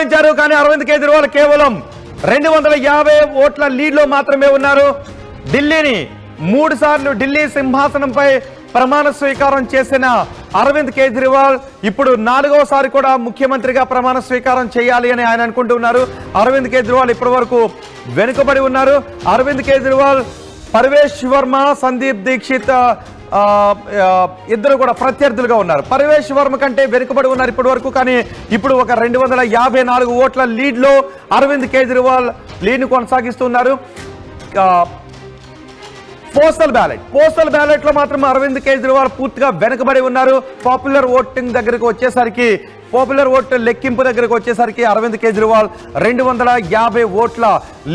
గమనించారు. కానీ అరవింద్ కేజ్రీవాల్ కేవలం 250 ఓట్ల లీడ్ లో మాత్రమే ఉన్నారు. ఢిల్లీని 3 సార్లు ఢిల్లీ సింహాసనంపై ప్రమాణ స్వీకారం చేసిన అరవింద్ కేజ్రీవాల్ ఇప్పుడు 4వసారి కూడా ముఖ్యమంత్రిగా ప్రమాణ స్వీకారం చేయాలి అని ఆయన అనుకుంటూ ఉన్నారు. అరవింద్ కేజ్రీవాల్ ఇప్పటి వరకు వెనుకబడి ఉన్నారు. అరవింద్ కేజ్రీవాల్, పర్వేష్ వర్మ, సందీప్ దీక్షిత్ ఇద్దరు కూడా ప్రత్యర్థులుగా ఉన్నారు. పర్వేష్ వర్మ కంటే వెనుకబడి ఉన్నారు ఇప్పటి వరకు. కానీ ఇప్పుడు ఒక 254 ఓట్ల లీడ్ లో అరవింద్ కేజ్రీవాల్ లీడ్ ను కొనసాగిస్తున్నారు. పోస్టల్ బ్యాలెట్ లో మాత్రం అరవింద్ కేజ్రీవాల్ పూర్తిగా వెనుకబడి ఉన్నారు. పాపులర్ ఓటింగ్ దగ్గరకు వచ్చేసరికి, పాపులర్ ఓట్ లెక్కింపు దగ్గరకు వచ్చేసరికి అరవింద్ కేజ్రీవాల్ 250 ఓట్ల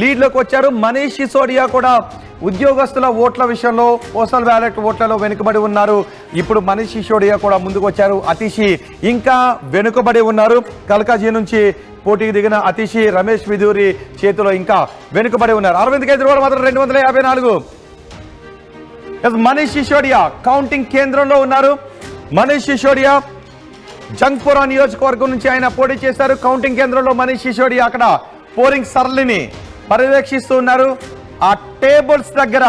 లీడ్ లోకి వచ్చారు. మనీష్ సిసోడియా కూడా ఉద్యోగస్తుల ఓట్ల విషయంలో పోస్టల్ బ్యాలెట్ ఓట్లలో వెనుకబడి ఉన్నారు. ఇప్పుడు మనీష్ సిసోడియా కూడా ముందుకు వచ్చారు. అతిషి ఇంకా వెనుకబడి ఉన్నారు. కల్కాజీ నుంచి పోటీకి దిగిన అతిషి, రమేష్ బిధూరి చేతిలో ఇంకా వెనుకబడి ఉన్నారు. అరవింద్ కేజ్రీవాల్ మాత్రం 254. మనీష్ సిసోడియా కౌంటింగ్ కేంద్రంలో ఉన్నారు. మనీష్ సిసోడియా జంగ్పురా నియోజకవర్గం నుంచి ఆయన పోటీ చేశారు. కౌంటింగ్ కేంద్రంలో మనీష్ సిసోడియా అక్కడ పోలింగ్ సరళిని పర్యవేక్షిస్తూ ఉన్నారు. ఆ టేబుల్స్ దగ్గర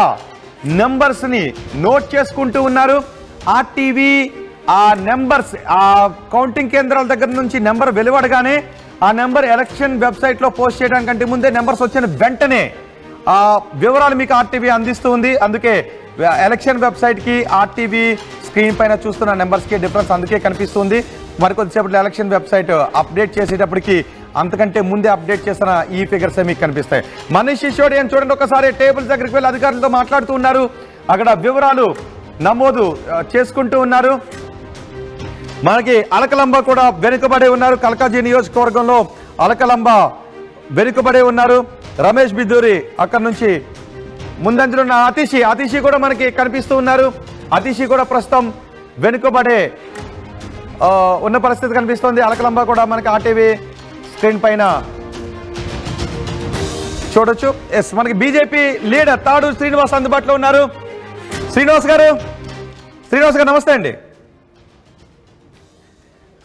నెంబర్స్ ని నోట్ చేసుకుంటూ ఉన్నారు. ఆర్టీవీ ఆ నెంబర్స్, ఆ కౌంటింగ్ కేంద్రాల దగ్గర నుంచి నెంబర్ వెలువడగానే ఆ నెంబర్ ఎలక్షన్ వెబ్సైట్ లో పోస్ట్ చేయడానికంటే ముందే నెంబర్స్ వచ్చిన వెంటనే ఆ వివరాలు మీకు ఆర్టీవీ అందిస్తూ ఉంది. అందుకే ఎలక్షన్ వెబ్సైట్ కి ఆర్టీవీ స్క్రీన్ పైన చూస్తున్న నెంబర్స్ కి డిఫరెన్స్ అందుకే కనిపిస్తుంది. మరికొద్దిసేపట్లో ఎలక్షన్ వెబ్సైట్ అప్డేట్ చేసేటప్పటికి అంతకంటే ముందే అప్డేట్ చేసిన ఈ ఫిగర్స్ మీకు కనిపిస్తాయి. మనీష్ సిసోడియా చూడండి, ఒకసారి టేబుల్ దగ్గరికి వెళ్ళి అధికారులతో మాట్లాడుతూ ఉన్నారు. అక్కడ వివరాలు నమోదు చేసుకుంటూ ఉన్నారు. మనకి అలకలంబ కూడా వెనుకబడి ఉన్నారు. కల్కాజీ నియోజకవర్గంలో అలకలంబ వెనుకబడి ఉన్నారు. రమేష్ బిధూరి అక్కడ నుంచి ముందంజలో ఉన్న అతిషి కూడా మనకి కనిపిస్తూ ఉన్నారు. అతిషి కూడా ప్రస్తుతం వెనుకబడే ఉన్న పరిస్థితి కనిపిస్తోంది. అలకలంబ కూడా మనకి ఆర్టీవీ స్క్రీన్ పైన చూడొచ్చు. ఎస్, మనకి బీజేపీ లీడర్ తాడూరు శ్రీనివాస్ అందుబాటులో ఉన్నారు. శ్రీనివాస్ గారు నమస్తే అండి.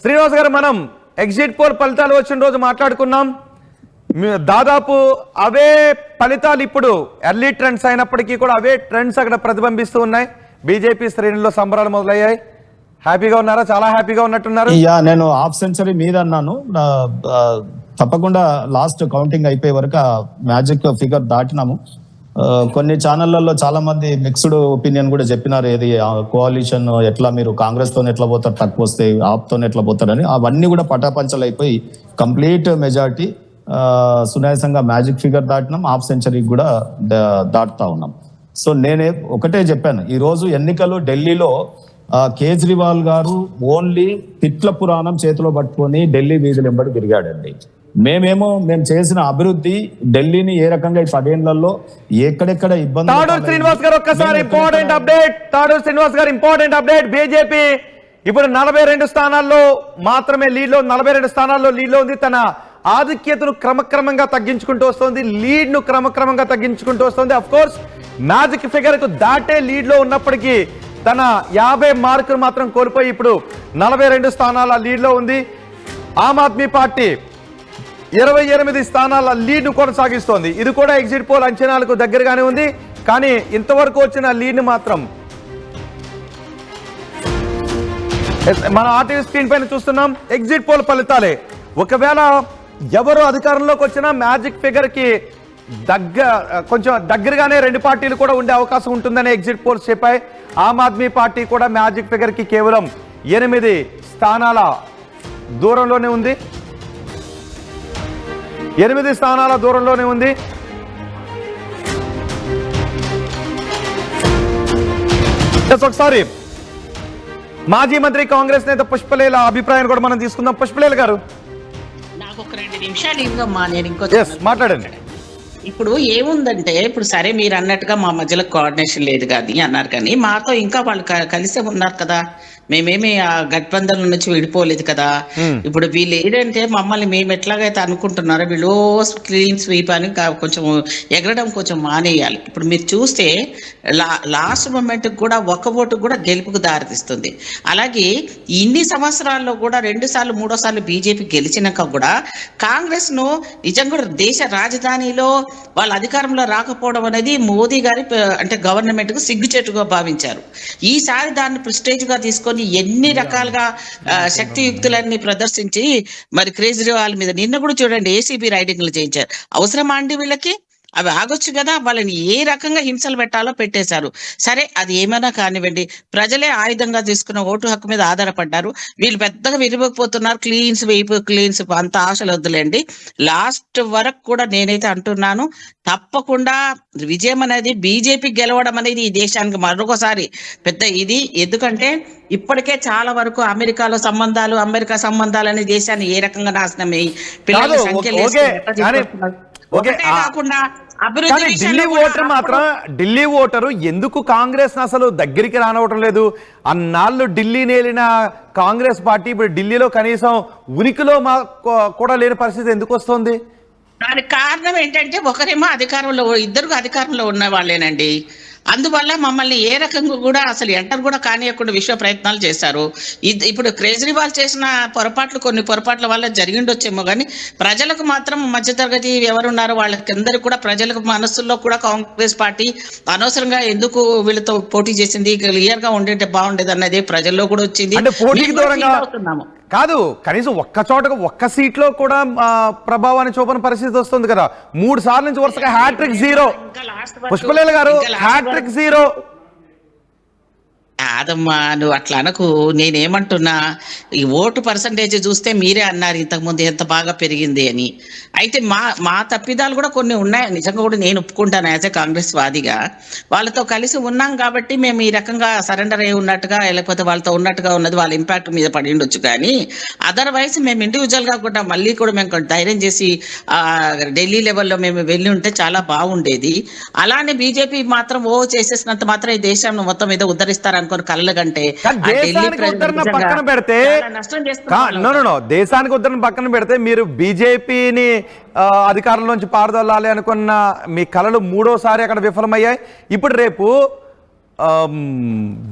శ్రీనివాస్ గారు, మనం ఎగ్జిట్ పోల్ ఫలితాలు వచ్చిన రోజు మాట్లాడుకున్నాం. దాదాపు అవే ఫలితాలు ఇప్పుడు ఎర్లీ ట్రెండ్స్ అయినప్పటికీ కూడా అవే ట్రెండ్స్ అక్కడ ప్రతిబింబిస్తూ ఉన్నాయి. బీజేపీ శ్రేణుల్లో సంబరాలు మొదలయ్యాయి. హ్యాపీగా ఉన్నారా? చాలా హ్యాపీగా ఉన్నట్టున్నారు. నేను హాఫ్ సెంచరీ మీద అన్నాను. తప్పకుండా లాస్ట్ కౌంటింగ్ అయిపోయే వరకు మ్యాజిక్ ఫిగర్ దాటినాము. కొన్ని ఛానళ్లలో చాలా మంది మిక్స్డ్ ఒపీనియన్ కూడా చెప్పినారు. ఏది కోalition ఎట్లా, మీరు కాంగ్రెస్ తో ఎట్లా పోతారు, తక్కువ వస్తాయి, ఆప్ తో ఎట్లా పోతారని. అవన్నీ కూడా పటాపంచలు అయిపోయి కంప్లీట్ మెజారిటీ సునాయాసంగా మ్యాజిక్ ఫిగర్ దాటినాం. హాఫ్ సెంచరీకి కూడా దాటుతా ఉన్నాం. సో నేనే ఒకటే చెప్పాను, ఈ రోజు ఎన్నికలు ఢిల్లీలో కేజ్రీవాల్ గారు ఓన్లీ తిట్ల పురాణం చేతిలో పట్టుకొని ఢిల్లీ వీధులు వెంబడి తిరిగాడండి. మేము చేసిన అభివృద్ధి ఢిల్లీని ఏ రకంగా ఈ 10 ఏళ్లలో ఎక్కడెక్కడ ఇబ్బంది. తాడూరు శ్రీనివాస్ గారు ఒక్కసారి ఇంపార్టెంట్ అప్డేట్. బీజేపీ ఇప్పుడు 42 స్థానాల్లో మాత్రమే లీడ్ లో, 42 స్థానాల్లో లీడ్ లో ఉంది. తన ఆధిక్యతను క్రమక్రమంగా తగ్గించుకుంటూ వస్తుంది. లీడ్ ను క్రమక్రమంగా తగ్గించుకుంటూ వస్తుంది. అఫ్ కోర్స్ మ్యాజిక్ ఫిగర్ కు దాటే లీడ్ లో ఉన్నప్పటికీ తన 50 మార్కులు మాత్రం కోల్పోయి ఇప్పుడు 42 స్థానాల లీడ్ లో ఉంది. ఆమ్ ఆద్మీ పార్టీ 28 స్థానాల లీడ్ ను కొనసాగిస్తోంది. ఇది కూడా ఎగ్జిట్ పోల్ అంచనాలకు దగ్గరగానే ఉంది. కానీ ఇంతవరకు వచ్చిన లీడ్ ను మాత్రం మన ఆర్టీవీ స్క్రీన్ పైన చూస్తున్నాం. ఎగ్జిట్ పోల్ ఫలితాలే. ఒకవేళ ఎవరు అధికారంలోకి వచ్చినా మ్యాజిక్ ఫిగర్ కి కొంచెం దగ్గరగానే 2 పార్టీలు కూడా ఉండే అవకాశం ఉంటుందని ఎగ్జిట్ పోల్స్ చెప్పాయి. ఆమ్ ఆద్మీ పార్టీ కూడా మ్యాజిక్ ఫిగర్ కి కేవలం 8 స్థానాల దూరంలోనే ఉంది. 8 స్థానాల దూరంలోనే ఉంది. ఒకసారి మాజీ మంత్రి కాంగ్రెస్ నేత పుష్పలేల అభిప్రాయాన్ని కూడా మనం తీసుకుందాం. పుష్పలేల గారు, నాకు ఒక 2 నిమిషాలు ఇవ్వమ్మా, నేను ఇంకో మాట్లాడండి. ఇప్పుడు ఏముందంటే ఇప్పుడు సరే మీరు అన్నట్టుగా మా మధ్యలో కోఆర్డినేషన్ లేదు కానీ అన్నారు, కానీ మాతో ఇంకా వాళ్ళు కలిసే ఉన్నారు కదా. మేమేమి ఆ గట్బంధం నుంచి విడిపోలేదు కదా. ఇప్పుడు వీళ్ళు ఏంటంటే మమ్మల్ని మేము ఎట్లాగైతే అనుకుంటున్నారో వీళ్ళు క్లీన్ స్వీప్ అని కొంచెం ఎగరడం కొంచెం మానేయాలి. ఇప్పుడు మీరు చూస్తే లాస్ట్ మూమెంట్ కూడా ఒక్క ఓటు కూడా గెలుపుకు దారితీస్తుంది. అలాగే ఇన్ని సంవత్సరాల్లో కూడా 2 సార్లు 3వ సార్లు బీజేపీ గెలిచినాక కూడా కాంగ్రెస్ ను నిజంగా కూడా దేశ రాజధానిలో వాళ్ళ అధికారంలో రాకపోవడం అనేది మోదీ గారి అంటే గవర్నమెంట్ కు సిగ్గుచేటుగా భావించారు. ఈసారి దాన్ని ప్రెస్టేజ్ గా తీసుకొని ఎన్ని రకాలుగా శక్తియుక్తులన్నీ ప్రదర్శించి మరి కేజ్రీవాల్ మీద నిన్న కూడా చూడండి ఏసీబీ రైడింగ్లు చేయించారు. అవసరమా అండి వీళ్ళకి? అవి ఆగొచ్చు కదా. వాళ్ళని ఏ రకంగా హింసలు పెట్టాలో పెట్టేశారు. సరే అది ఏమైనా కానివ్వండి, ప్రజలే ఆయుధంగా తీసుకున్న ఓటు హక్కు మీద ఆధారపడ్డారు. వీళ్ళు పెద్దగా విరిగిపోతున్నారు. క్లీన్స్ వైపు క్లీన్స్ అంత ఆశలు వద్దులేండి. లాస్ట్ వరకు కూడా నేనైతే అంటున్నాను, తప్పకుండా విజయం అనేది బీజేపీ గెలవడం అనేది ఈ దేశానికి మరొకసారి పెద్ద ఇది. ఎందుకంటే ఇప్పటికే చాలా వరకు అమెరికా సంబంధాలు అనే దేశాన్ని ఏ రకంగా నాశనం అయ్యి పిల్లల సంఖ్య ఢిల్లీ ఓటరు ఎందుకు కాంగ్రెస్ అసలు దగ్గరికి రానవటం లేదు? అన్నాళ్ళు ఢిల్లీ నేలిన కాంగ్రెస్ పార్టీ ఇప్పుడు ఢిల్లీలో కనీసం ఉనికిలో కూడా లేని పరిస్థితి ఎందుకు వస్తుంది? దానికి కారణం ఏంటంటే ఒకరేమో అధికారంలో, ఇద్దరు అధికారంలో ఉన్న వాళ్ళేనండి. అందువల్ల మమ్మల్ని ఏ రకంగా కూడా అసలు ఎంటర్ కూడా కానియకుండా విశ్వ ప్రయత్నాలు చేశారు. ఇప్పుడు కేజ్రీవాల్ చేసిన కొన్ని పొరపాట్ల వల్ల జరిగిండొచ్చేమో కానీ ప్రజలకు మాత్రం మధ్యతరగతి ఎవరున్నారో వాళ్ళకందరికీ కూడా ప్రజలకు మనస్సుల్లో కూడా కాంగ్రెస్ పార్టీ అనవసరంగా ఎందుకు వీళ్ళతో పోటీ చేసింది, క్లియర్ గా ఉండేటే బాగుండేది అన్నది ప్రజల్లో కూడా వచ్చింది. కాదు, కనీసం ఒక్క సీట్లో కూడా ప్రభావాన్ని చూపని పరిస్థితి వస్తుంది కదా. 3 సార్లు నుంచి వరుసగా హ్యాట్రిక్ 0. పుష్పలీల గారు హ్యాట్రిక్ 0. కాదమ్మా, నువ్వు అట్లా అనకు. నేనేమంటున్నా, ఈ ఓటు పర్సంటేజ్ చూస్తే మీరే అన్నారు ఇంతకుముందు ఎంత బాగా పెరిగింది అని. అయితే మా తప్పిదాలు కూడా కొన్ని ఉన్నాయి, నిజంగా కూడా నేను ఒప్పుకుంటాను. యాజ్ ఏ కాంగ్రెస్ వాదిగా వాళ్ళతో కలిసి ఉన్నాం కాబట్టి మేము ఈ రకంగా సరెండర్ అయి ఉన్నట్టుగా, లేకపోతే వాళ్ళతో ఉన్నట్టుగా ఉన్నది వాళ్ళ ఇంపాక్ట్ మీద పడి ఉండొచ్చు. కానీ అదర్వైజ్ మేము ఇండివిజువల్ గా కూడా మళ్ళీ కూడా మేము ధైర్యం చేసి ఢిల్లీ లెవెల్లో మేము వెళ్ళి ఉంటే చాలా బాగుండేది. అలానే బీజేపీ మాత్రం చేసేసినంత మాత్రం ఈ దేశాన్ని మొత్తం మీద ఉద్ధరిస్తారనుకో కళ్ళ కంటే దేశానికి ఉద్ధరణ పక్కన పెడితే మీరు బీజేపీని అధికారంలోంచి పారదోలాలి అనుకున్న మీ కళలు 3వసారి అక్కడ విఫలమయ్యాయి. ఇప్పుడు రేపు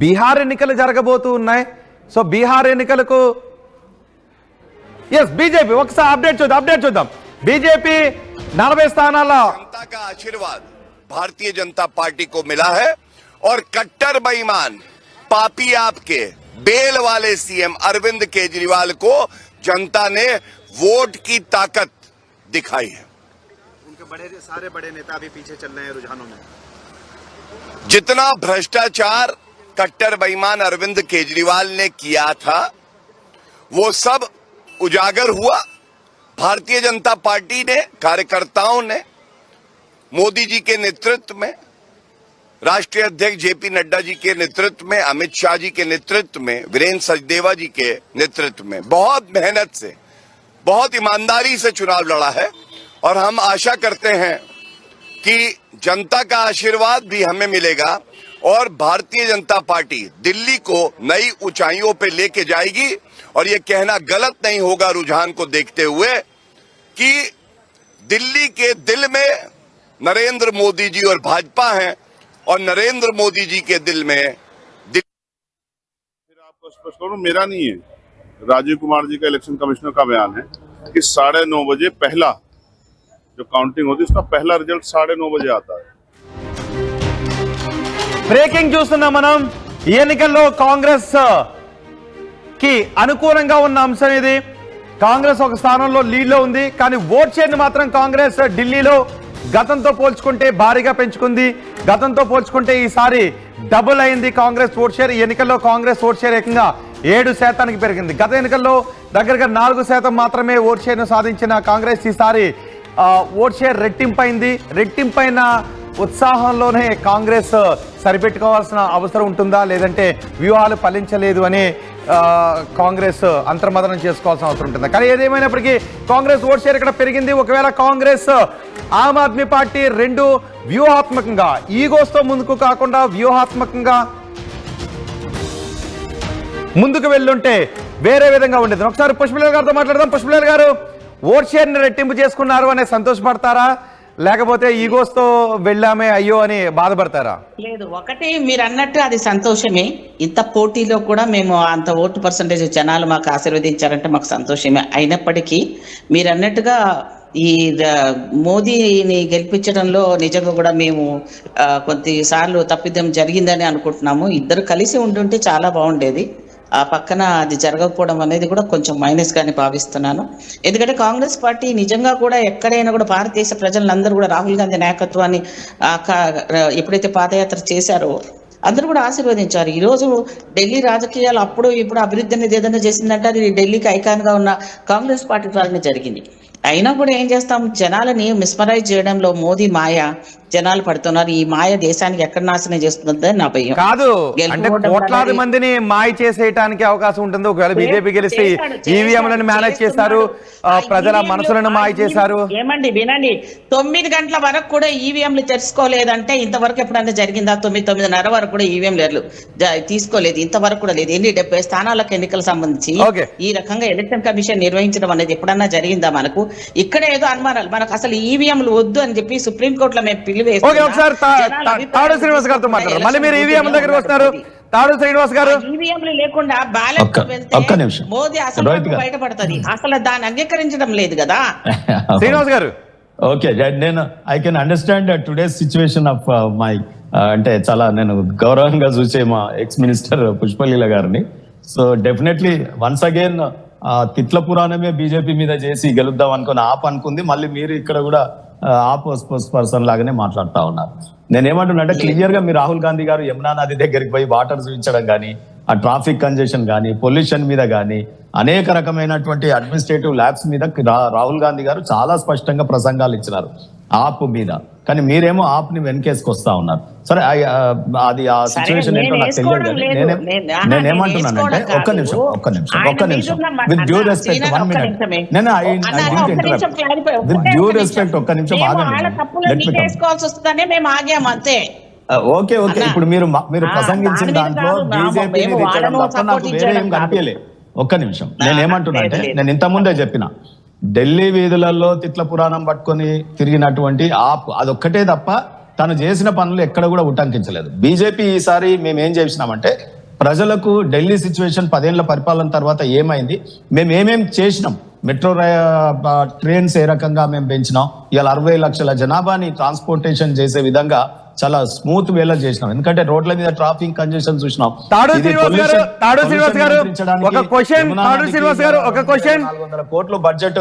బీహార్ ఎన్నికలు జరగబోతూ ఉన్నాయి. సో బీహార్ ఎన్నికలకు బీజేపీ ఒకసారి అప్డేట్ చూద్దాం. బీజేపీ 40 స్థానాల ఆశీర్వాद भारतीय जनता पार्टी को मिला है और कट्टर बेईमान पापी आपके बेल वाले सीएम अरविंद केजरीवाल को जनता ने वोट की ताकत दिखाई है. उनके सारे बड़े नेता भी पीछे चल रहे हैं रुझानों में. जितना भ्रष्टाचार कट्टर बेईमान अरविंद केजरीवाल ने किया था वो सब उजागर हुआ. भारतीय जनता पार्टी ने, कार्यकर्ताओं ने मोदी जी के नेतृत्व में, राष्ट्रीय अध्यक्ष जेपी नड्डा जी के नेतृत्व में, अमित शाह जी के नेतृत्व में, वीरेंद्र सचदेवा जी के नेतृत्व में बहुत मेहनत से, बहुत ईमानदारी से चुनाव लड़ा है. और हम आशा करते हैं कि जनता का आशीर्वाद भी हमें मिलेगा और भारतीय जनता पार्टी दिल्ली को नई ऊंचाइयों पे लेके जाएगी. और ये कहना गलत नहीं होगा रुझान को देखते हुए कि दिल्ली के दिल में नरेंद्र मोदी जी और भाजपा हैं और नरेंद्र मोदी जी के दिल में आपको स्पष्ट करूं, मेरा नहीं है, राजीव कुमार जी का इलेक्शन कमिश्नर का बयान है कि 9:30 बजे पहला जो काउंटिंग होती है उसका पहला रिजल्ट 9:30 बजे आता है. బ్రేకింగ్ చూస్తున్నాం మనం. ఈ ఎన్నికల్లో కాంగ్రెస్ కి అనుకూలంగా ఉన్న అంశం ఇది. కాంగ్రెస్ ఒక స్థానంలో లీడ్ లో ఉంది, కానీ ఓట్ షేర్ మాత్రం కాంగ్రెస్ ఢిల్లీలో గతంతో పోల్చుకుంటే భారీగా పెంచుకుంది. గతంతో పోల్చుకుంటే ఈసారి డబుల్ అయింది కాంగ్రెస్ ఓట్ షేర్. ఈ ఎన్నికల్లో కాంగ్రెస్ ఓట్ షేర్ ఏకంగా 7% పెరిగింది. గత ఎన్నికల్లో దగ్గరగా 4% మాత్రమే ఓట్ షేర్ను సాధించిన కాంగ్రెస్ ఈసారి ఓట్ షేర్ రెట్టింపైంది. రెట్టింపైన ఉత్సాహంలోనే కాంగ్రెస్ సరిపెట్టుకోవాల్సిన అవసరం ఉంటుందా, లేదంటే వ్యూహాలు ఫలించలేదు అనే కాంగ్రెస్ అంతర్మదనం చేసుకోవాల్సిన అవసరం ఉంటుంది. కానీ ఏదేమైనప్పటికీ కాంగ్రెస్ ఓట్ షేర్ ఇక్కడ పెరిగింది. ఒకవేళ కాంగ్రెస్ ఆమ్ ఆద్మీ పార్టీ రెండు వ్యూహాత్మకంగా ఈగోస్తో ముందుకు కాకుండా వ్యూహాత్మకంగా ముందుకు వెళ్ళుంటే వేరే విధంగా ఉండేది. ఒకసారి పుష్పలేల్ గారితో మాట్లాడదాం. పుష్పలేల్ గారు, ఓట్ షేర్ని రెట్టింపు చేసుకున్నారు అనే సంతోషపడతారా, లేకపోతే ఈగోస్తో వెళ్ళామే అయ్యో అని బాధపడతారా? లేదు, ఒకటి మీరు అన్నట్టు అది సంతోషమే. ఇంత పోటీలో కూడా మేము అంత ఓటు పర్సంటేజ్ జనాలు మాకు ఆశీర్వదించారంటే మాకు సంతోషమే. అయినప్పటికీ మీరు అన్నట్టుగా ఈ మోదీని గెలిపించడంలో నిజంగా కూడా మేము కొద్దిసార్లు తప్పిదం జరిగిందని అనుకుంటున్నాము. ఇద్దరు కలిసి ఉండుంటే చాలా బాగుండేది. ఆ పక్కన అది జరగకపోవడం అనేది కూడా కొంచెం మైనస్ గానే భావిస్తున్నాను. ఎందుకంటే కాంగ్రెస్ పార్టీ నిజంగా కూడా ఎక్కడైనా కూడా భారతదేశ ప్రజలందరూ కూడా రాహుల్ గాంధీ నాయకత్వాన్ని ఎప్పుడైతే పాదయాత్ర చేశారో అందరూ కూడా ఆశీర్వదించారు. ఈరోజు ఢిల్లీ రాజకీయాలు అప్పుడు ఇప్పుడు అభివృద్ధి అనేది ఏదైనా చేసిందంటే అది ఢిల్లీకి ఐకాన్గా ఉన్న కాంగ్రెస్ పార్టీ ద్వారానే జరిగింది. అయినా కూడా ఏం చేస్తాం, జనాలని మిస్మరైజ్ చేయడంలో మోదీ మాయ జనాలు పడుతున్నారు. ఈ మాయ దేశానికి ఎక్కడ నాశనం చేస్తుందని నా భయం. కాదు అంటే కోట్లాది మందిని మాయ చేసేయడానికి అవకాశం ఉంటుంది. ఒకవేళ బీజేపీ గెలిస్తే ఈవీఎంలను మేనేజ్ చేశారు, ప్రజల మనసులను మాయ చేశారు. ఏమండి వినండి, 9 గంటల వరకు కూడా ఈవీఎంలు తెరుచుకోలేదంటే ఇంతవరకు ఎప్పుడన్నా జరిగిందా? 9:30 వరకు కూడా ఈవీఎంలు తీసుకోలేదు, ఇంతవరకు కూడా లేదు. 70 స్థానాలకు ఎన్నికలకు సంబంధించి ఈ రకంగా ఎలక్షన్ కమిషన్ నిర్వహించడం అనేది ఎప్పుడన్నా జరిగిందా? మనకు ఇక్కడ ఏదో అనుమానాలు. మనకు అసలు ఈవీఎంలు వద్దు అని చెప్పి సుప్రీంకోర్టులో మేము ఒకసారి తాడు శ్రీనివాస్ గారితో మాట్లాడారు. మళ్ళీ మీరు ఈవీఎం దగ్గరికి వస్తున్నారు. తాడు శ్రీనివాస్ గారు, ఈవీఎంలు లేకుండా బ్యాలెట్ వెళ్తే మోదీ అసలు బయటపడుతుంది. అసలు దాన్ని అంగీకరించడం లేదు కదా శ్రీనివాస్ గారు. ఓకే, నేను I can understand today's situation of my అంటే చాలా నేను గౌరవంగా చూసే మా ఎక్స్ మినిస్టర్ పుష్పలీల గారిని. సో డెఫినెట్లీ వన్స్ అగైన్ తిట్ల పురాణమే బీజేపీ మీద చేసి గెలుద్దాం అనుకుని అనుకుంది. మళ్ళీ మీరు ఇక్కడ కూడా పర్సన్ లాగానే మాట్లాడుతూ ఉన్నారు. నేనేమంటున్నా అంటే క్లియర్ గా మీరు రాహుల్ గాంధీ గారు యమునా నది దగ్గరికి పోయి వాటర్ చూపించడం కానీ, ఆ ట్రాఫిక్ కంజెషన్ కానీ, పొల్యూషన్ మీద కానీ, అనేక రకమైనటువంటి అడ్మినిస్ట్రేటివ్ ల్యాబ్స్ మీద రాహుల్ గాంధీ గారు చాలా స్పష్టంగా ప్రసంగాలు ఇచ్చినారు ఆప్ మీద. కానీ మీరేమో ఆప్ ని వెనకేసుకొస్తా ఉన్నారు. సరే, అది ఆ సిచ్యువేషన్ ఏంటో నాకు తెలియదు. కానీ నేనేమంటున్నానంటే ఒక్క నిమిషం విత్ డ్యూ రెస్పెక్ట్ 1 minute నేను విత్ డ్యూ రెస్పెక్ట్ ఒక్క నిమిషం ఓకే. ఇప్పుడు మీరు ప్రసంగించిన దాంట్లో బీజేపీని తిట్టడం తప్ప నాకు వేరే ఏం కనిపించలేదు. ఒక్క నిమిషం, నేనేమంటున్నా అంటే నేను ఇంత ముందే చెప్పిన ఢిల్లీ వీధులలో తిట్ల పురాణం పట్టుకొని తిరిగినటువంటి ఆప్ అదొక్కటే తప్ప తను చేసిన పనులు ఎక్కడ కూడా ఉటంకించలేదు. బీజేపీ ఈసారి మేము ఏం చేసినామంటే ప్రజలకు ఢిల్లీ సిచ్యువేషన్ 10 ఏళ్ల పరిపాలన తర్వాత ఏమైంది, మేము ఏమేం చేసినాం, మెట్రో ట్రైన్స్ ఏ రకంగా మేము పెంచినాం, ఇవాళ 60 లక్షల జనాభాని ట్రాన్స్పోర్టేషన్ చేసే విధంగా చాలా స్మూత్ వేలా చేసినాం. ఎందుకంటే రోడ్ల మీద ట్రాఫిక్ కంజెషన్ చూసినాం. కోట్ల బడ్జెట్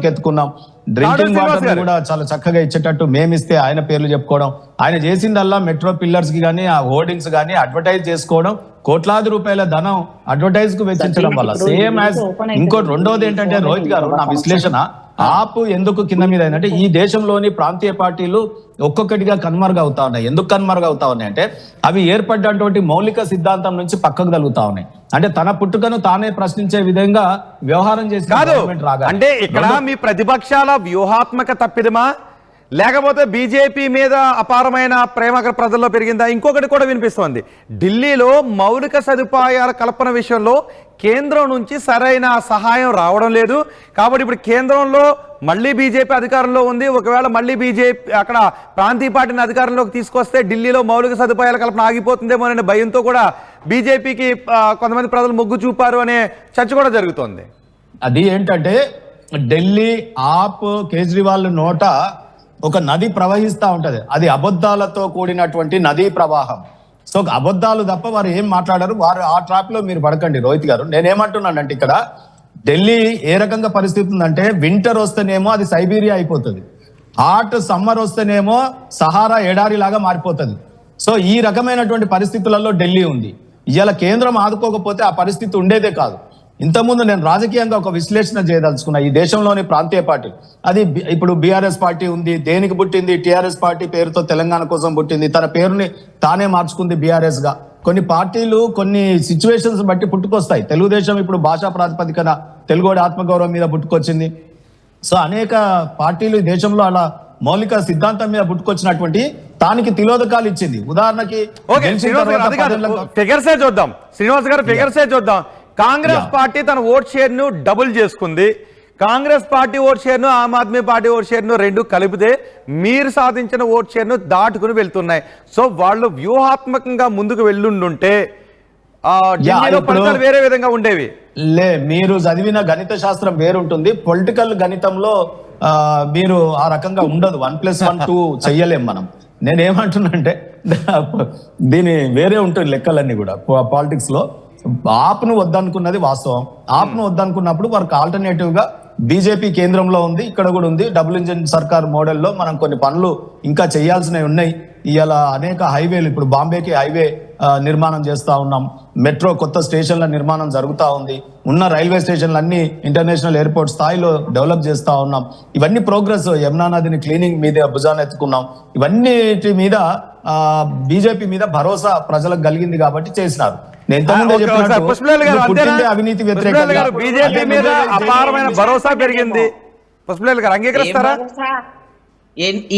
ఎత్తుకున్నాం. డ్రింకింగ్ వాటర్ కూడా చాలా చక్కగా ఇచ్చేటట్టు మేమిస్తే ఆయన పేర్లు చెప్పుకోవడం, ఆయన చేసిందల్లా మెట్రో పిల్లర్స్ కి కానీ, ఆ హోర్డింగ్స్ కానీ అడ్వర్టైజ్ చేసుకోవడం, కోట్లాది రూపాయల ధనం అడ్వర్టైజ్ కు వెచ్చించడం వల్ల సేమ్ యాజ్. ఇంకోటి రెండోది ఏంటంటే రోహిత్ గారు, నా విశ్లేషణ ఆప్ ఎందుకు కింద మీద అయిందంటే ఈ దేశంలోని ప్రాంతీయ పార్టీలు ఒక్కొక్కటిగా కన్మరుగవుతా ఉన్నాయి. ఎందుకు కన్మరుగవుతా ఉన్నాయి అంటే అవి ఏర్పడ్డటువంటి మౌలిక సిద్ధాంతం నుంచి పక్కకు తగులుతా ఉన్నాయి. అంటే తన పుట్టుకను తానే ప్రశ్నించే విధంగా వ్యవహారం చేసి అంటే ఇక్కడ మీ ప్రతిపక్షాల వ్యూహాత్మక తప్పిదమా, లేకపోతే బీజేపీ మీద అపారమైన ప్రేమ ప్రజల్లో పెరిగిందా? ఇంకొకటి కూడా వినిపిస్తోంది, ఢిల్లీలో మౌలిక సదుపాయాల కల్పన విషయంలో కేంద్రం నుంచి సరైన సహాయం రావడం లేదు. కాబట్టి ఇప్పుడు కేంద్రంలో మళ్ళీ బీజేపీ అధికారంలో ఉంది. ఒకవేళ మళ్ళీ బీజేపీ అక్కడ ప్రాంతీయ పార్టీని అధికారంలోకి తీసుకొస్తే ఢిల్లీలో మౌలిక సదుపాయాల కల్పన ఆగిపోతుందేమో అనే భయంతో కూడా బీజేపీకి కొంతమంది ప్రజలు మొగ్గు చూపారు అనే చర్చ కూడా జరుగుతోంది. అది ఏంటంటే ఢిల్లీ ఆప్ కేజ్రీవాల్ నోట ఒక నది ప్రవహిస్తూ ఉంటది, అది అబద్ధాలతో కూడినటువంటి నదీ ప్రవాహం. సో అబద్ధాలు తప్ప వారు ఏం మాట్లాడారు, వారు ఆ ట్రాప్ లో మీరు పడకండి రోహిత్ గారు. నేనేమంటున్నానంటే ఇక్కడ ఢిల్లీ ఏ రకంగా పరిస్థితి ఉందంటే వింటర్ వస్తేనేమో అది సైబీరియా అయిపోతుంది, హాట్ సమ్మర్ వస్తేనేమో సహారా ఎడారి లాగా మారిపోతుంది. సో ఈ రకమైనటువంటి పరిస్థితులలో ఢిల్లీ ఉంది. ఇవాళ కేంద్రం ఆదుకోకపోతే ఆ పరిస్థితి ఉండేదే కాదు. ఇంతకుముందు నేను రాజకీయంగా ఒక విశ్లేషణ చేయదలుచుకున్నా. ఈ దేశంలోని ప్రాంతీయ పార్టీ, అది ఇప్పుడు బీఆర్ఎస్ పార్టీ ఉంది, దేనికి పుట్టింది? టీఆర్ఎస్ పార్టీ పేరుతో తెలంగాణ కోసం పుట్టింది, తన పేరుని తానే మార్చుకుంది బీఆర్ఎస్ గా. కొన్ని పార్టీలు కొన్ని సిచ్యువేషన్స్ బట్టి పుట్టుకొస్తాయి. తెలుగుదేశం ఇప్పుడు భాషా ప్రాతిపదికన తెలుగువాడి ఆత్మగౌరవం మీద పుట్టుకొచ్చింది. సో అనేక పార్టీలు ఈ దేశంలో అలా మౌలిక సిద్ధాంతం మీద పుట్టుకొచ్చినటువంటి దానికి తిలోదకాలు ఇచ్చింది. ఉదాహరణకి ఫిగర్సే చూద్దాం, శ్రీనివాస్ గారు ఫిగర్సే చూద్దాం. కాంగ్రెస్ పార్టీ తన ఓట్ షేర్ ను డబుల్ చేసుకుంది. కాంగ్రెస్ పార్టీ ఓట్ షేర్ ను Aam Aadmi party vote share ను రెండు కలిపితే మీరు సాధించిన ఓట్ షేర్ ను దాటుకుని వెళ్తున్నాయి. సో వాళ్ళు వ్యూహాత్మకంగా ముందుకు వెళ్ళుండుంటే ఫలితాలు వేరే విధంగా ఉండేవి. మీరు చదివిన గణిత శాస్త్రం వేరుంటుంది. పొలిటికల్ గణితంలో మీరు ఆ రకంగా ఉండదు. 1+1 చెయ్యలేం మనం. నేనేమంటున్నానంటే దీని వేరే ఉంటుంది లెక్కలన్నీ కూడా. పాలిటిక్స్ లో ఆప్ను వద్దనుకున్నది వాస్తవం. ఆప్ను వద్దనుకున్నప్పుడు వారికి ఆల్టర్నేటివ్ గా బీజేపీ కేంద్రంలో ఉంది, ఇక్కడ కూడా ఉంది. డబుల్ ఇంజిన్ సర్కార్ మోడల్లో మనం కొన్ని పనులు ఇంకా చేయాల్సినవి ఉన్నాయి. ఇవాళ అనేక హైవేలు, ఇప్పుడు బాంబేకి హైవే నిర్మాణం చేస్తా ఉన్నాం. మెట్రో కొత్త స్టేషన్ల నిర్మాణం జరుగుతూ ఉంది. ఉన్న రైల్వే స్టేషన్లు అన్ని ఇంటర్నేషనల్ ఎయిర్పోర్ట్ స్థాయిలో డెవలప్ చేస్తా ఉన్నాం. ఇవన్నీ ప్రోగ్రెస్. యమునా నదిని క్లీనింగ్ మీద భుజాన్ని ఎత్తుకున్నాం. ఇవన్నిటి మీద బీజేపీ మీద భరోసా ప్రజలకు కలిగింది కాబట్టి చేసినారు. అవినీతి వ్యతిరేకంగా బీజేపీ మీద అపారమైన భరోసా పెరిగింది. పుష్పలేలు గారు అంగీకరిస్తారా?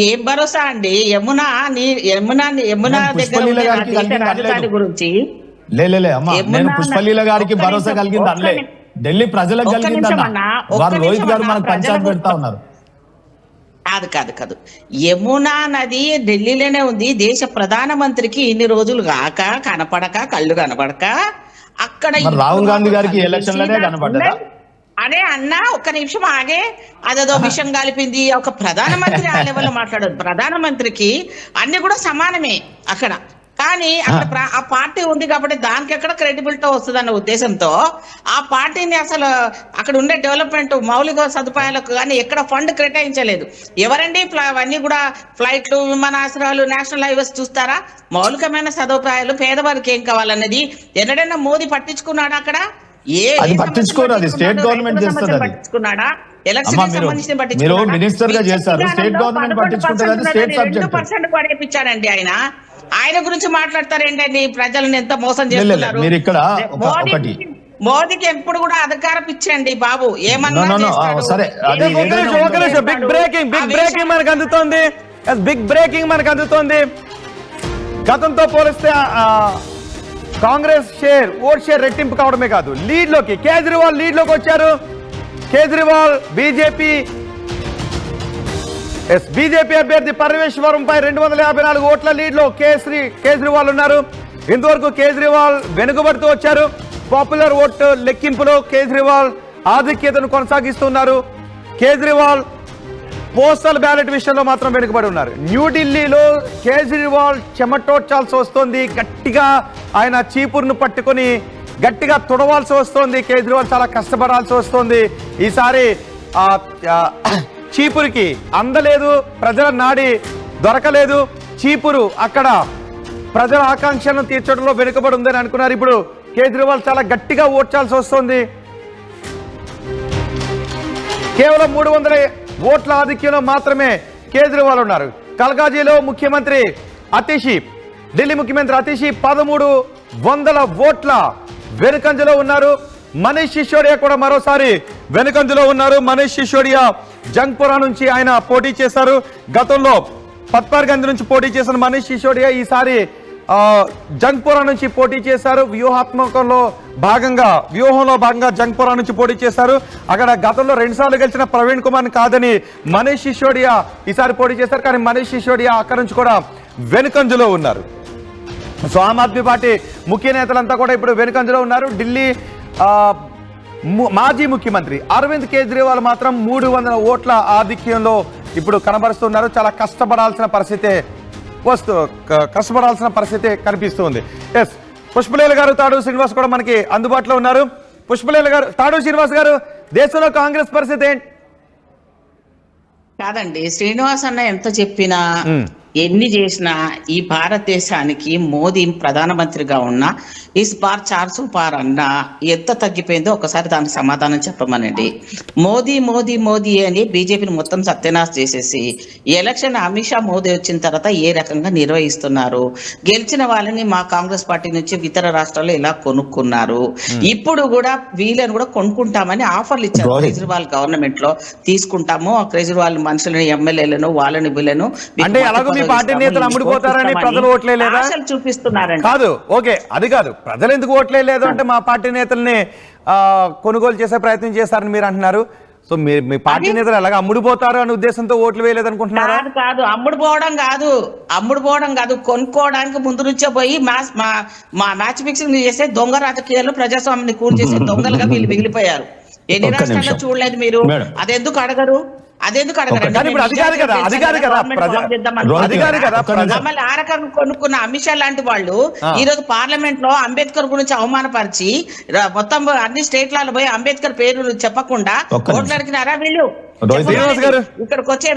ఏం భరోసా అండి? యమునా దగ్గర గురించి నేను పుష్పలీల గారికి భరోసా కలిగింది అనలే, ఢిల్లీ ప్రజలకు కలిగిందన్న. వారు రోహిత్ గారు మనకు పంచాయతీ పెడతా ఉన్నారు. కాదు యమునా నది ఢిల్లీలోనే ఉంది. దేశ ప్రధానమంత్రికి ఇన్ని రోజులు కాక కనపడక కళ్ళు కనపడక అక్కడ రాహుల్ గాంధీ గారికి ఎలక్షన్లనే కనపడ్డా అనే అన్న ఒక్క నిమిషం ఆగే. అదేదో విషయం కలిపింది. ఒక ప్రధానమంత్రి ఆ లెవెల్లో మాట్లాడదు. ప్రధానమంత్రికి అన్ని కూడా సమానమే అక్కడ. కానీ అక్కడ ఆ పార్టీ ఉంది కాబట్టి దానికి ఎక్కడ క్రెడిబిలిటీ వస్తుంది అన్న ఉద్దేశంతో ఆ పార్టీని అసలు అక్కడ ఉండే డెవలప్మెంట్ మౌలిక సదుపాయాలకు కానీ ఎక్కడ ఫండ్ కేటాయించలేదు. ఎవరండి అవన్నీ కూడా ఫ్లైట్లు, విమానాశ్రయాలు, నేషనల్ హైవేస్ చూస్తారా? మౌలికమైన సదుపాయాలు పేదవారికి ఏం కావాలన్నది ఎన్నడైనా మోదీ పట్టించుకున్నాడా? అక్కడ పట్టించుకోరు. అది స్టేట్ గవర్నమెంట్ చేస్తుంది. పట్టించుకున్నాడా? మీరు మినిస్టర్ గా చేశారు. స్టేట్ గవర్నమెంట్ పట్టించుకుంటుంది. స్టేట్ సబ్జెక్ట్ 2% పడేపించాడండి ఆయన గురించి మాట్లాడతారేంటండి? ప్రజలను ఎంత మోసం చేస్తున్నారు. మీరు ఇక్కడ మోదీకి ఎప్పుడు కూడా అధికారం ఇచ్చండి బాబు. ఏమన్నా బిగ్ బ్రేకింగ్ మనకు అందుతోంది. గతంతో పోలిస్తే కాంగ్రెస్ ఓట్ షేర్ రెట్టింపు కావడమే కాదు, కేజ్రీవాల్ లీడ్ లోకి వచ్చారు. కేజ్రీవాల్ బీజేపీ అభ్యర్థి పరమేశ్వరంపై 254 ఓట్ల లీడ్ లో కేజ్రీవాల్ ఉన్నారు. ఇంతవరకు కేజ్రీవాల్ వెనుకబడుతూ వచ్చారు. పాపులర్ ఓటు లెక్కింపులో కేజ్రీవాల్ ఆధిక్యతను కొనసాగిస్తున్నారు. కేజ్రీవాల్ పోస్టల్ బ్యాలెట్ విషయంలో మాత్రం వెనుకబడి ఉన్నారు. న్యూఢిల్లీలో కేజ్రీవాల్ చెమటోడ్చాల్సి వస్తోంది. గట్టిగా ఆయన చీపురును పట్టుకొని గట్టిగా తుడవాల్సి వస్తోంది. కేజ్రీవాల్ చాలా కష్టపడాల్సి వస్తోంది. ఈసారి చీపురికి అందలేదు, ప్రజల నాడి దొరకలేదు. చీపురు అక్కడ ప్రజల ఆకాంక్షలను తీర్చడంలో వెనుకబడి ఉందని అనుకున్నారు. ఇప్పుడు కేజ్రీవాల్ చాలా గట్టిగా ఓడ్చాల్సి వస్తోంది. కేవలం 300 ఓట్ల ఆధిక్యంలో మాత్రమే కేజ్రీవాల్ ఉన్నారు. కల్కాజీలో ముఖ్యమంత్రి అతిషి, ఢిల్లీ ముఖ్యమంత్రి అతిషి 1300 ఓట్ల వెనుకంజలో ఉన్నారు. మనీష్ సిసోడియా కూడా మరోసారి వెనుకంజలో ఉన్నారు. మనీష్ సిసోడియా జంగ్పురా నుంచి ఆయన పోటీ చేశారు. గతంలో పత్పర్గంజ్ నుంచి పోటీ చేసిన మనీష్ సిసోడియా ఈసారి జంగ్పురా నుంచి పోటీ చేశారు. వ్యూహంలో భాగంగా జంగ్పురా నుంచి పోటీ చేశారు. అక్కడ గతంలో 2 సార్లు గెలిచిన ప్రవీణ్ కుమార్ కాదని మనీష్ సిసోడియా ఈసారి పోటీ చేశారు. కానీ మనీష్ సిసోడియా అక్కడి నుంచి కూడా వెనుకంజలో ఉన్నారు. సో ఆమ్ ఆద్మీ పార్టీ ముఖ్య నేతలంతా కూడా ఇప్పుడు వెనుకంజలో ఉన్నారు. ఢిల్లీ మాజీ ముఖ్యమంత్రి అరవింద్ కేజ్రీవాల్ మాత్రం 300 ఓట్ల ఆధిక్యంలో ఇప్పుడు కనబరుస్తున్నారు. చాలా కష్టపడాల్సిన పరిస్థితి కనిపిస్తుంది. ఎస్, పుష్పలీల గారు, తాడు శ్రీనివాస్ కూడా మనకి అందుబాటులో ఉన్నారు. పుష్పలీల గారు, తాడు శ్రీనివాస్ గారు, దేశంలో కాంగ్రెస్ పరిస్థితి ఏంటి? కాదండి, శ్రీనివాస్ అన్న ఎంత చెప్పినా ఎన్ని చేసినా ఈ భారతదేశానికి మోదీ ప్రధానమంత్రిగా ఉన్న ఇస్ పార్ 400 పార్ అన్న ఎంత తగ్గిపోయిందో ఒకసారి దానికి సమాధానం చెప్పమనండి. మోదీ మోదీ మోదీ అని బీజేపీని మొత్తం సత్యనాశ చేసేసి ఎలక్షన్ అమిత్ షా మోదీ వచ్చిన తర్వాత ఏ రకంగా నిర్వహిస్తున్నారు, గెలిచిన వాళ్ళని మా కాంగ్రెస్ పార్టీ నుంచి ఇతర రాష్ట్రాల్లో ఇలా కొనుక్కున్నారు. ఇప్పుడు కూడా వీళ్ళని కూడా కొనుక్కుంటామని ఆఫర్లు ఇచ్చారు. కేజ్రీవాల్ గవర్నమెంట్ లో తీసుకుంటాము, కేజ్రీవాల్ మనుషులను ఎమ్మెల్యేలను వాళ్ళని వీళ్ళను అంటే ఎలాగో మీ పార్టీ నేతలు అమ్ముడుపోతారని ప్రజలు ఓట్లే లేదా ఆశలు చూపిస్తున్నారండి. కాదు, ఓకే, అది కాదు, ప్రజలు ఎందుకు ఓట్లే లేదు అంటే మా పార్టీ నేతల్ని కొనుగోలు చేసే ప్రయత్నం చేస్తారని మీరు అంటున్నారు. సో మీ పార్టీ నేతలు ఎలాగ అమ్ముడుపోతారు అనే ఉద్దేశంతో ఓట్లు వేయలేదు అనుకుంటున్నారా? కాదు అమ్ముడుపోవడం కాదు, కొనుక్కోవడానికి ముందు నుంచే పోయి మా మ్యాచ్ ఫిక్సింగ్ చేసే దొంగ రాజకీయాలు ప్రజాస్వామ్యాన్ని కూల్ చేసే దొంగలుగా వీళ్ళు మిగిలిపోయారు. ఎన్ని రాష్ట్రాల్లో చూడలేదు మీరు? అదెందుకు అడగరు? మమ్మల్ని ఆ రకంగా కొనుక్కున్న అమిత్ షా లాంటి వాళ్ళు ఈ రోజు పార్లమెంట్ లో అంబేద్కర్ గురించి అవమానపరిచి మొత్తం అన్ని స్టేట్లలో పోయి అంబేద్కర్ పేరు చెప్పకుండా ఓట్లు అడిగినారా వీళ్ళు? ఇక్కడికి వచ్చే